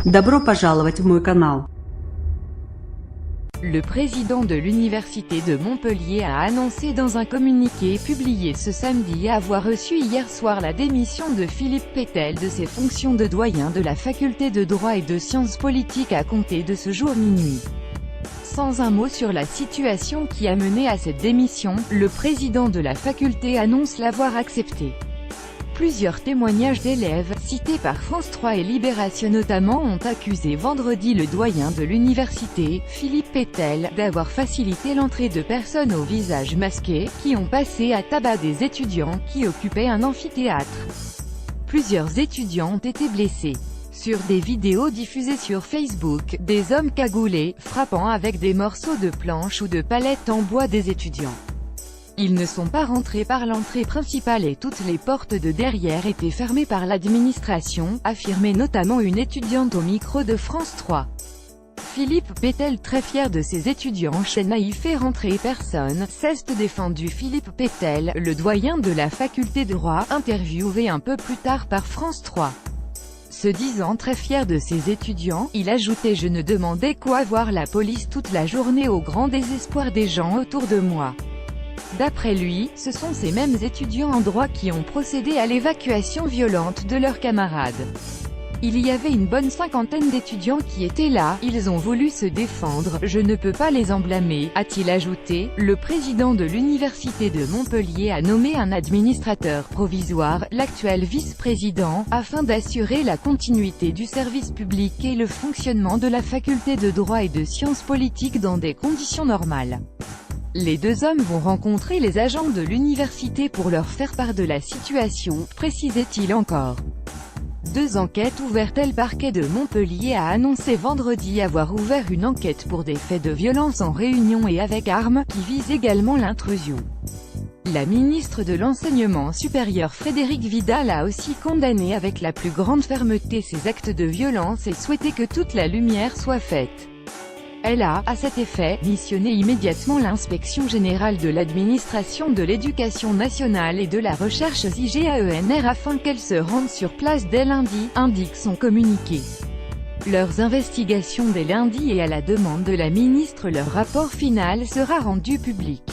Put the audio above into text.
Добро пожаловать в мой канал. Le président de l'Université de Montpellier a annoncé dans un communiqué publié ce samedi avoir reçu hier soir la démission de Philippe Pétel de ses fonctions de doyen de la faculté de droit et de sciences politiques à compter de ce jour minuit. Sans un mot sur la situation qui a mené à cette démission, le président de la faculté annonce l'avoir accepté. Plusieurs témoignages d'élèves, cités par France 3 et Libération notamment, ont accusé vendredi le doyen de l'université, Philippe Pétel, d'avoir facilité l'entrée de personnes au visage masqué, qui ont passé à tabac des étudiants qui occupaient un amphithéâtre. Plusieurs étudiants ont été blessés. Sur des vidéos diffusées sur Facebook, des hommes cagoulés, frappant avec des morceaux de planche ou de palettes en bois des étudiants. Ils ne sont pas rentrés par l'entrée principale et toutes les portes de derrière étaient fermées par l'administration, affirmait notamment une étudiante au micro de France 3. Philippe Pétel, très fier de ses étudiants chez naïf fait rentrer personne, s'est défendu Philippe Pétel, le doyen de la faculté de droit, interviewé un peu plus tard par France 3. Se disant très fier de ses étudiants, il ajoutait « Je ne demandais qu'à voir la police toute la journée au grand désespoir des gens autour de moi ». D'après lui, ce sont ces mêmes étudiants en droit qui ont procédé à l'évacuation violente de leurs camarades. Il y avait une bonne cinquantaine d'étudiants qui étaient là, ils ont voulu se défendre, je ne peux pas les en blâmer, a-t-il ajouté. Le président de l'Université de Montpellier a nommé un administrateur provisoire, l'actuel vice-président, afin d'assurer la continuité du service public et le fonctionnement de la faculté de droit et de sciences politiques dans des conditions normales. Les deux hommes vont rencontrer les agents de l'université pour leur faire part de la situation, précisait-il encore. Deux enquêtes ouvertes. Le parquet de Montpellier a annoncé vendredi avoir ouvert une enquête pour des faits de violence en réunion et avec armes, qui vise également l'intrusion. La ministre de l'Enseignement supérieur Frédérique Vidal a aussi condamné avec la plus grande fermeté ces actes de violence et souhaité que toute la lumière soit faite. Elle a, à cet effet, missionné immédiatement l'inspection générale de l'administration de l'éducation nationale et de la recherche IGAENR afin qu'elle se rende sur place dès lundi, indique son communiqué. Leurs investigations dès lundi et à la demande de la ministre leur rapport final sera rendu public.